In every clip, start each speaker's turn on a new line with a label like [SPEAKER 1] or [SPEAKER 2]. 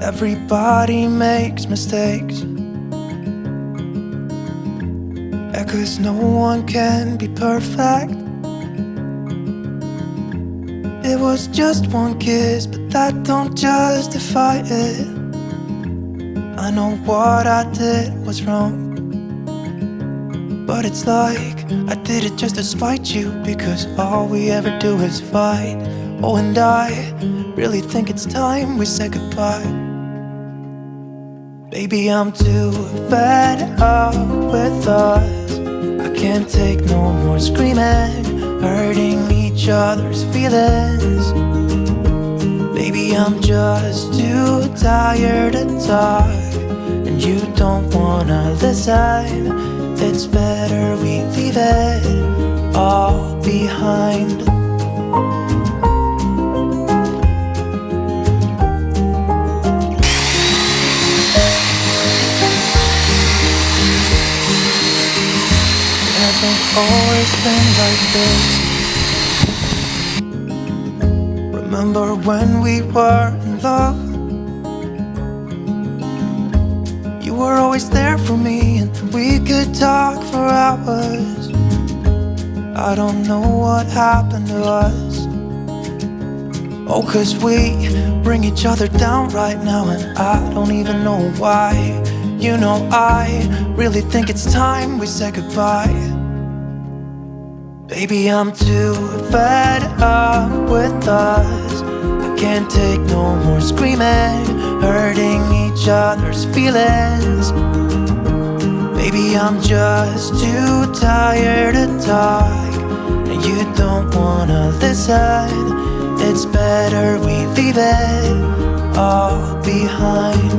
[SPEAKER 1] Everybody makes mistakes, yeah, 'cause no one can be perfect. It was just one kiss, but that don't justify it. I know what I did was wrong, but it's like I did it just to spite you, because all we ever do is fight. Oh, and I really think it's time we say goodbye. Baby, I'm too fed up with us. I can't take no more screaming, hurting each other's feelings. Baby, I'm just too tired to talk, and you don't wanna listen. It's better we leave it all behind. Hasn't always been like this. Remember when we were in love? You were always there for me, and we could talk for hours. I don't know what happened to us. Oh, 'cause we bring each other down right now, and I don't even know why. You know, I really think it's time we say goodbye. Baby, I'm too fed up with us. I can't take no more screaming, hurting each other's feelings. Baby, I'm just too tired to talk, and you don't wanna listen. It's better we leave it all behind.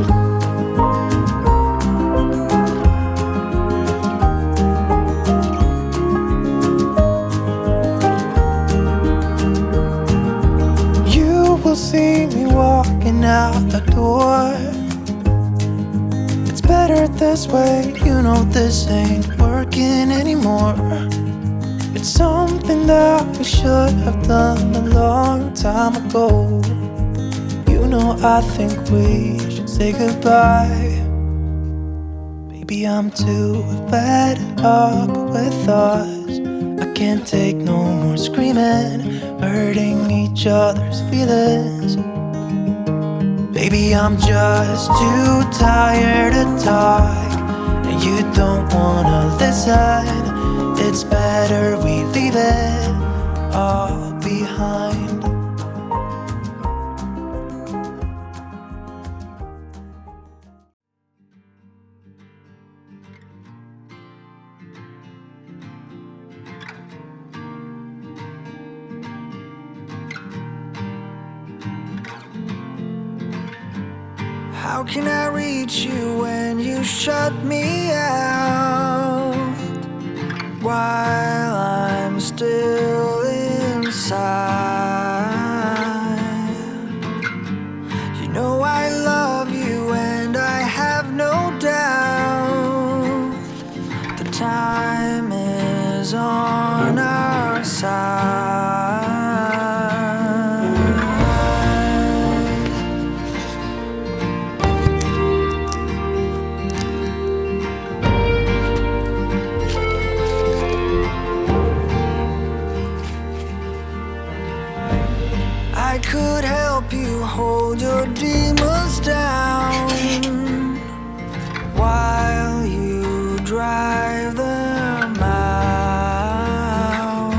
[SPEAKER 1] See me walking out the door. It's better this way, you know this ain't working anymore. It's something that we should have done a long time ago. You know, I think we should say goodbye. Baby, I'm too fed up with us. I can't take no more screaming, hurting each other's feelings. Baby, I'm just too tired to talk, and you don't wanna listen. It's better we leave it all behind.
[SPEAKER 2] How can I reach you when you shut me out? While I'm still inside, you know I love you and I have no doubt. The time is on our side. I could help you hold your demons down while you drive them out.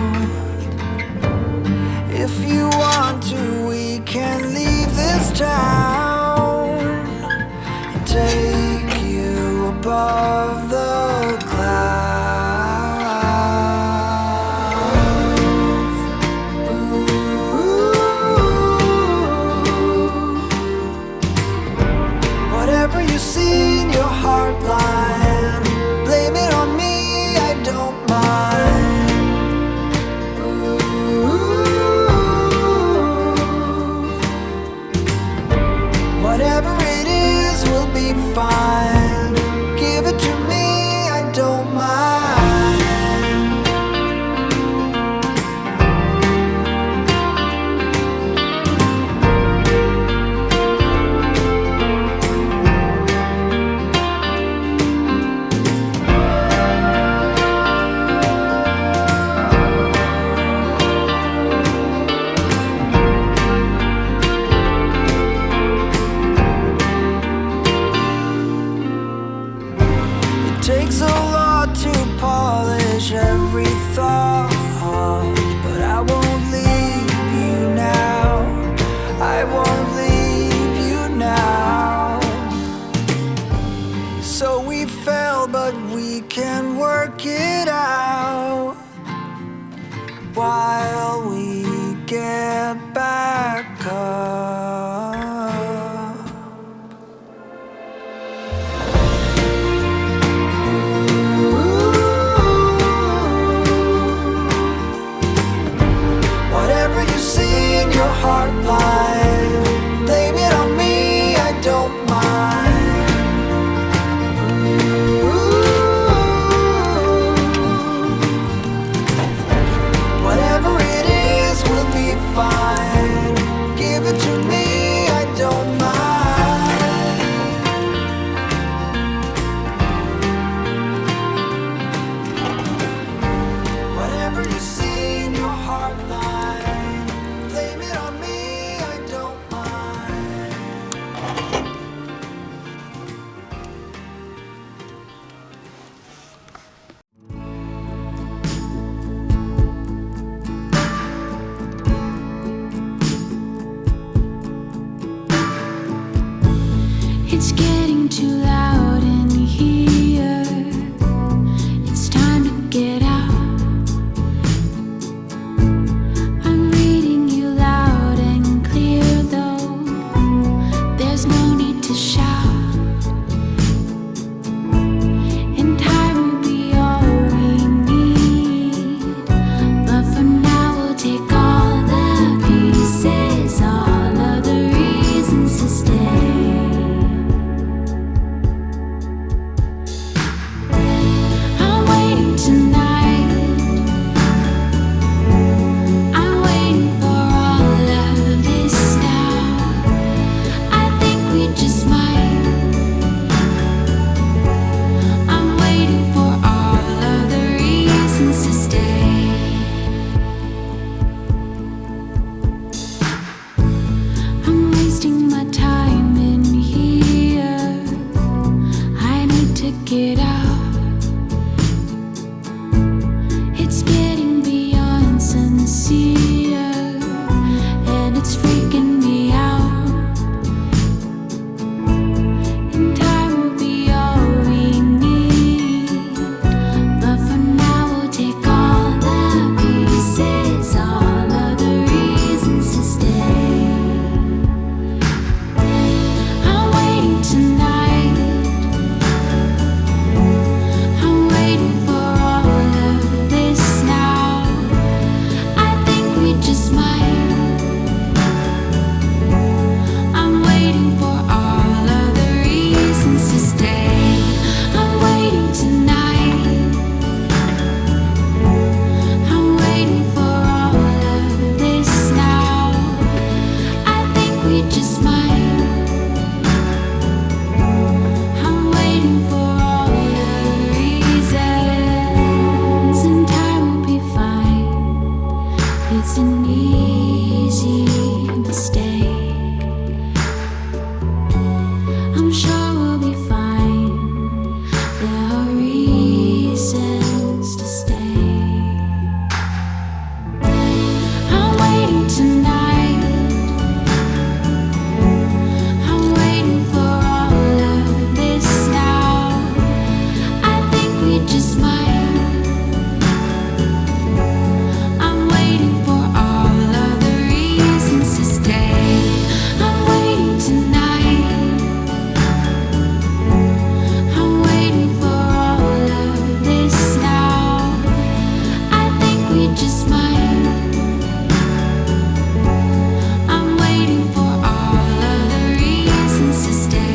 [SPEAKER 2] If you want to, we can leave this town and take you above the clouds. See in your heart line, blame it on me, I don't mind. Whatever it is, we'll be fine. Give it to me, I don't mind.
[SPEAKER 3] It's getting too loud in here. It's time to get out. I'm reading you loud and clear though. There's no need to shout. And time will be all we need. But for now we'll take all the pieces, all of the reasons to stay. I'm waiting tonight. I'm waiting for all of this now. I think we just might. I'm waiting for all of the reasons to stay. I'm wasting my time in here. I need to get out. It's getting beyond sincere, and it's freaking me out. And time will be all we need. But for now we'll take all the pieces, all of the reasons to stay. I'm waiting tonight. I'm waiting for all of this now. I think we just might. I'm waiting for all of the reasons to stay. I'm waiting tonight. I'm waiting for all of this now. I think we just might. I'm waiting for all the reasons, and time will be fine. It's an easy mistake. I'm sure we'll be fine. There are reasons to stay. I'm waiting tonight. I'm waiting for all of this now. I think we just might. I'm waiting for all of the reasons to stay. I'm waiting tonight. I'm waiting for all of this now. I think we just might. I'm waiting for all of the reasons to stay.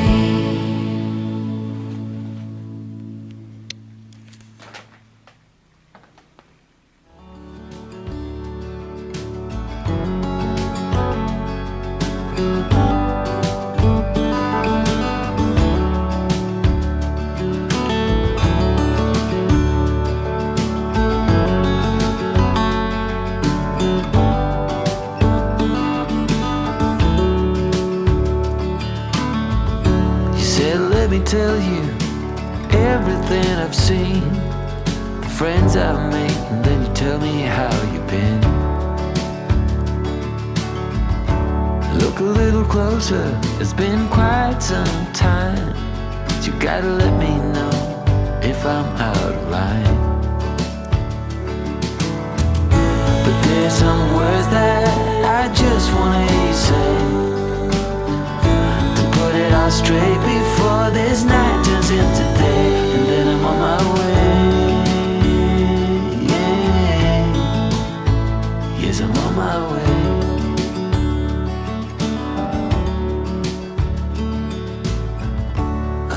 [SPEAKER 1] You said, let me tell you everything I've seen, the friends I've made, and then you tell me how you've been. Look a little closer, it's been quite some time. You gotta let me know if I'm out of line. But there's some words that I just wanna hear you say, to put it all straight before this night turns into day, and then I'm on my way. Yeah. Yes, I'm on my way.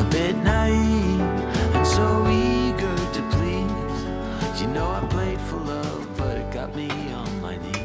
[SPEAKER 1] A bit naive and so eager to please. You know I played for love, but it got me on my knees.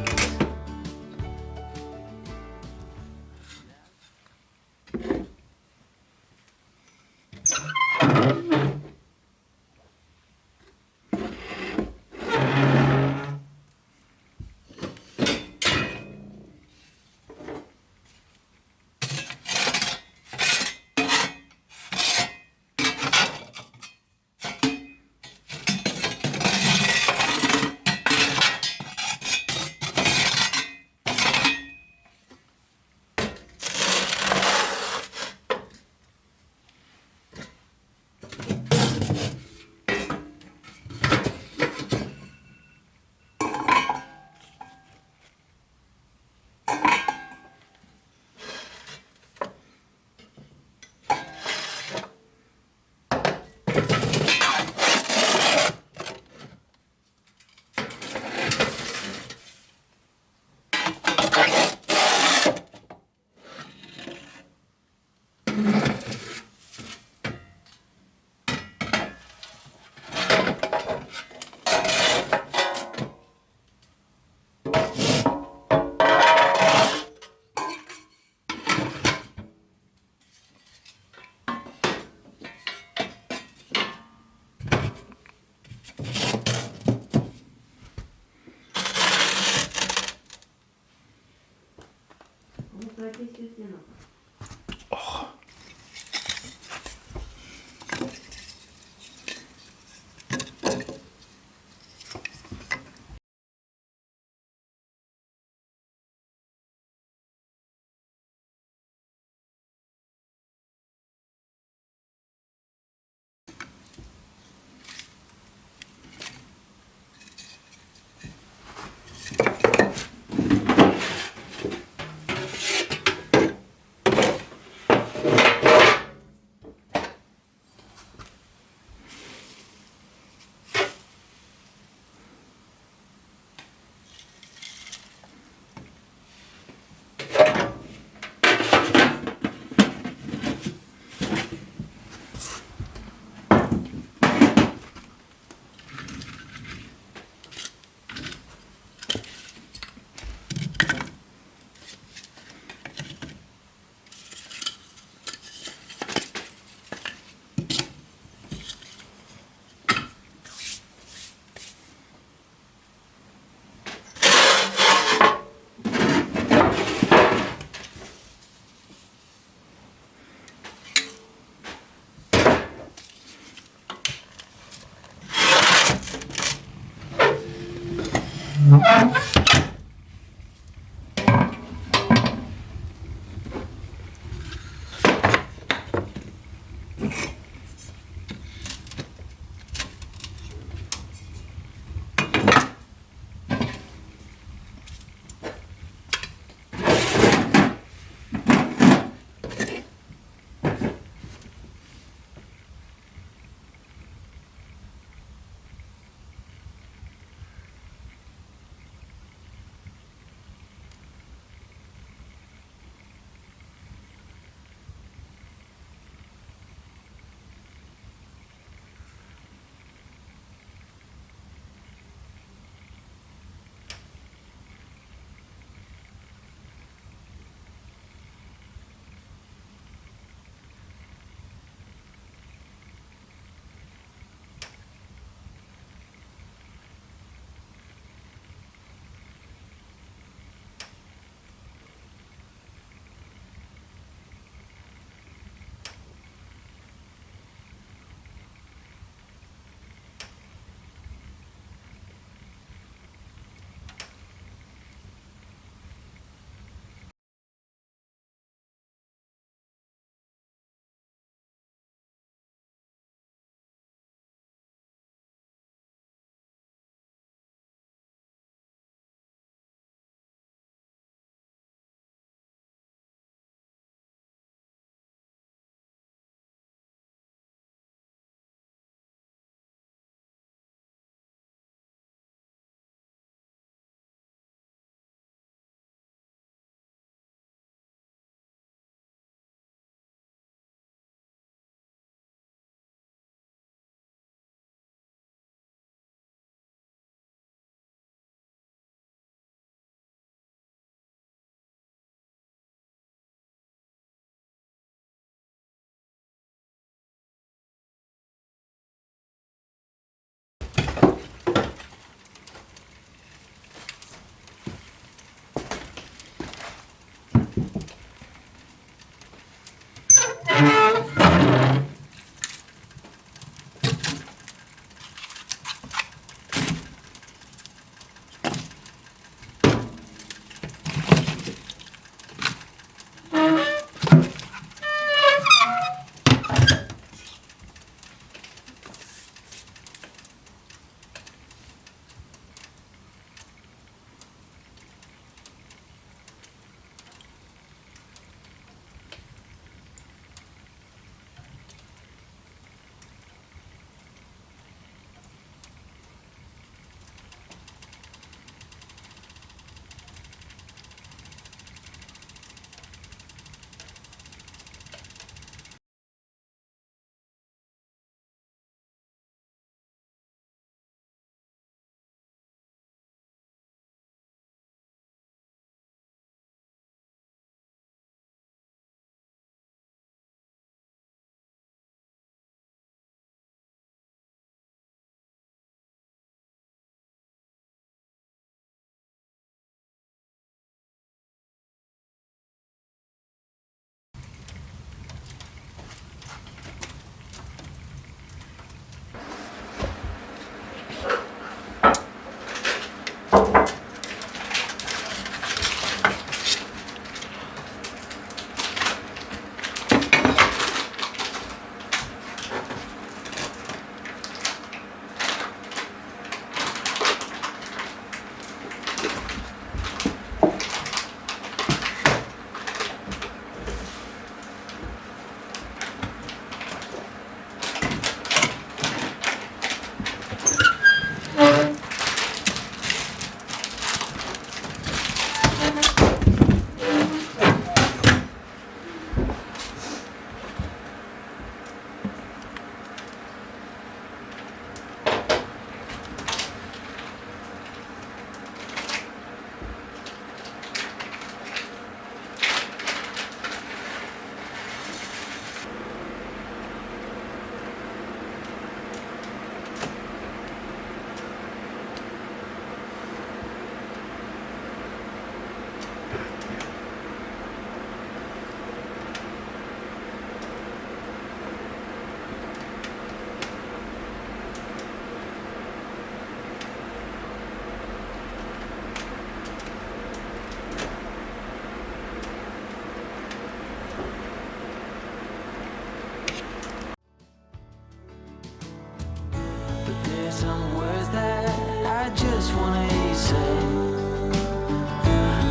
[SPEAKER 2] just wanna hear you say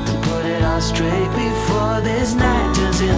[SPEAKER 2] to put it all straight before this night turns into